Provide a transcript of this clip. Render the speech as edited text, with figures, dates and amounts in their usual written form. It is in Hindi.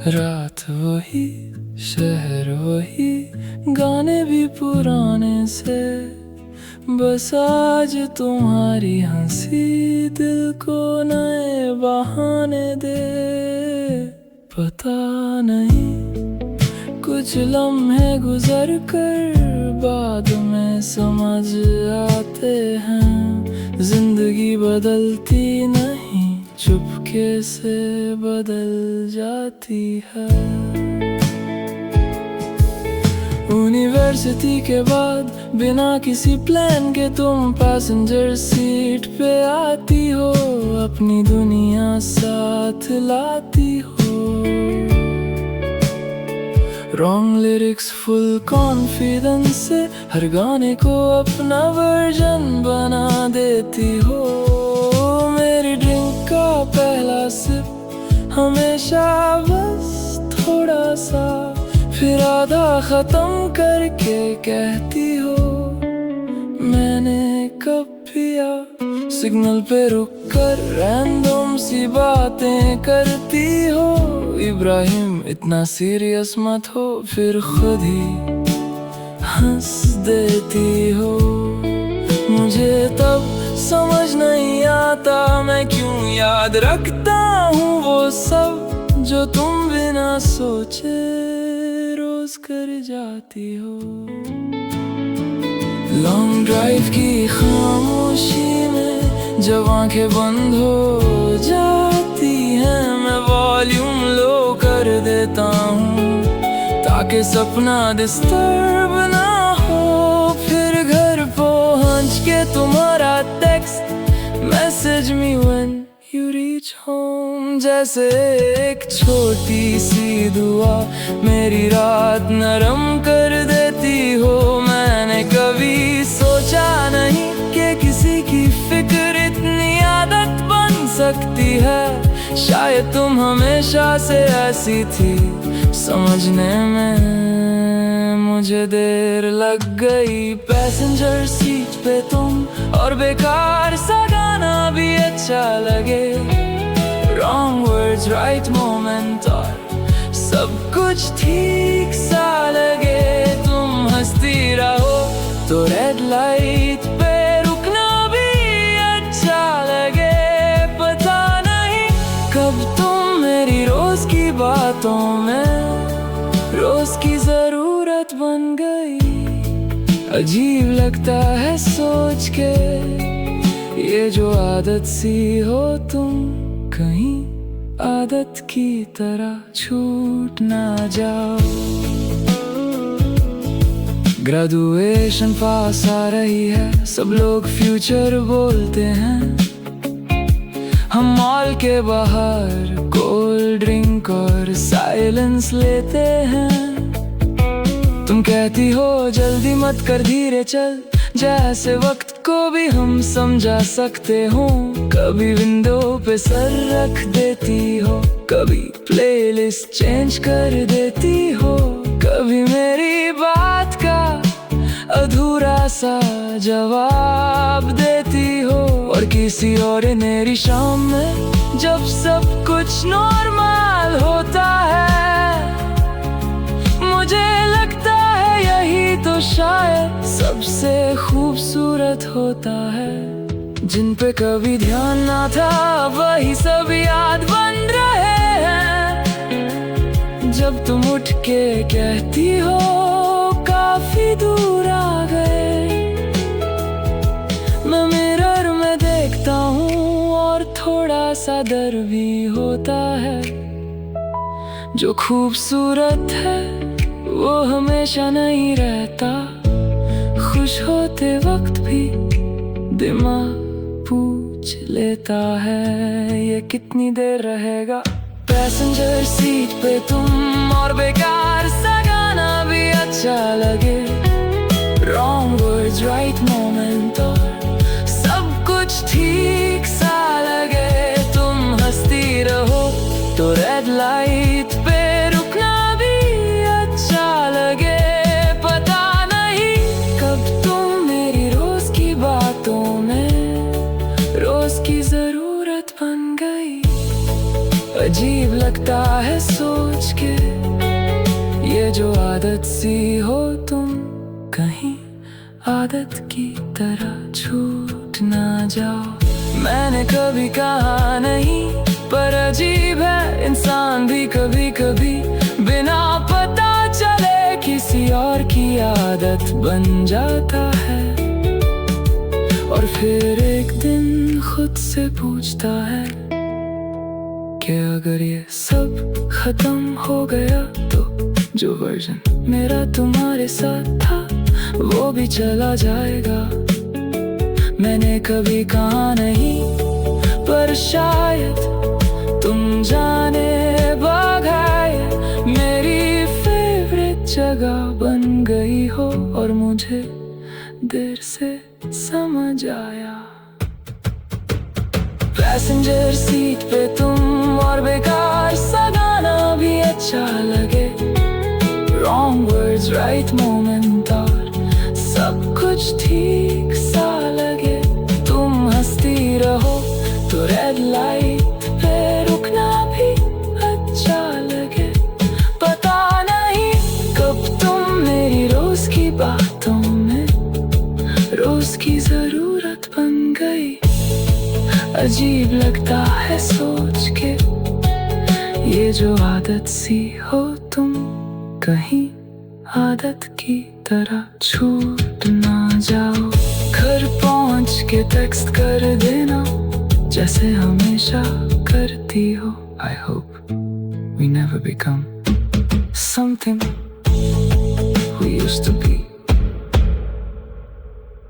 रात वही, शहर वही, गाने भी पुराने से। बस आज तुम्हारी हंसी दिल को नए बहाने दे। पता नहीं कुछ लम्हे गुजर कर बाद में समझ आते हैं, जिंदगी बदलती नहीं, चुपके से बदल जाती है। यूनिवर्सिटी के बाद बिना किसी प्लान के तुम पैसेंजर सीट पे आती हो, अपनी दुनिया साथ लाती हो। रॉन्ग लिरिक्स फुल कॉन्फिडेंस से हर गाने को अपना वर्जन बना देती हो। मेरी ड्रिंक का पहला सिप हमेशा बस थोड़ा सा, फिर आधा खत्म करके कहती हो मैंने कब पिया। सिग्नल पे रुक कर रैंडम सी बातें करती हो। इब्राहिम इतना सीरियस मत हो, फिर खुद ही हंस देती हो। मुझे तब समझ नहीं आता मैं क्यों याद रखता हूँ वो सब जो तुम बिना सोचे रोज कर जाती हो। लॉन्ग ड्राइव की खामोशी में जब आंखें बंद हो जाती हैं, मैं वॉल्यूम लो कर देता हूँ ताकि सपना डिस्टर्ब ना हो। फिर घर पहुँच के तुम्हारा text message me when you reach home, जैसे एक छोटी सी दुआ मेरी रात नरम कर देती हो। मैंने कभी सोचा नहीं कि किसी की फिक्र इतनी आदत बन सकती है। शायद तुम हमेशा से ऐसी थी, समझने में मुझे देर लग गई। पैसेंजर सीट पे तुम और बेकार सा गाना भी अच्छा लगे। रॉन्ग वर्ड्स राइट मोमेंट और सब कुछ ठीक सा लगे। तुम हंसती रहो तो रेड लाइट पे रुकना भी अच्छा लगे। पता नहीं कब तुम मेरी रोज की बातों में रोज की जरूरत बन गई। अजीब लगता है सोच के ये जो आदत सी हो तुम, कहीं आदत की तरह छूट ना जाओ। ग्रेजुएशन पास आ रही है, सब लोग फ्यूचर बोलते हैं। हम मॉल के बाहर कोल्ड ड्रिंक और साइलेंस लेते हैं। तुम कहती हो जल्दी मत कर धीरे चल, जैसे वक्त को भी हम समझा सकते हो। कभी विंडो पे सर रख देती हो, कभी प्लेलिस्ट चेंज कर देती हो, कभी मेरी बात का अधूरा सा जवाब देती हो। और किसी ऑर्डिनरी शाम में जब सब कुछ नॉर्मल होता है, मुझे लगता है यही तो शायद सबसे खूबसूरत होता है। जिन पे कभी ध्यान ना था वही सब याद बन रहे हैं। जब तुम उठ के कहती हो काफी दूर आ गए, मैं मिरर में देखता हूँ और थोड़ा सा डर भी होता है। जो खूबसूरत है वो हमेशा नहीं रहता, खुश होते वक्त भी दिमाग पूछ लेता है ये कितनी देर रहेगा। पैसेंजर सीट पे तुम और बेकार सा गाना भी अच्छा लगे। रॉन्ग वर्ड्स राइट मोमेंट और सब कुछ ठीक सा लगे। तुम हंसती रहो तो रेड लाइट पे रुकना भी अच्छा लगे। पता नहीं कब तुम मेरी रोज की बातों अजीब लगता है सोच के, ये जो आदत सी हो तुम कहीं आदत की तरह छूट ना जाओ। मैंने कभी कहा नहीं, पर अजीब है इंसान भी कभी कभी बिना पता चले किसी और की आदत बन जाता है। और फिर एक दिन खुद से पूछता है कि अगर ये सब खत्म हो गया तो जो वर्जन मेरा तुम्हारे साथ था वो भी चला जाएगा। मैंने कभी कहा नहीं, पर शायद तुम जाने बगैर मेरी फेवरेट जगह बन गई हो, और मुझे देर से समझ आया। पैसेंजर सीट पे तुम और बेकार सा गाना भी अच्छा लगे, रॉन्ग वर्ड्स राइट मोमेंट और सब कुछ ठीक सा लगे। तुम हंसती रहो तो रेड लाइट पे रुकना भी अच्छा लगे। पता नहीं कब तुम मेरी रोज की बातों में रोज की जरूरत बन गई। अजीब लगता है सोच के, ये जो आदत सी हो तुम कहीं आदत की तरह छूट ना जाओ। घर पहुंच के टेक्स्ट कर देना जैसे हमेशा करती हो। I hope we never become something we used to be.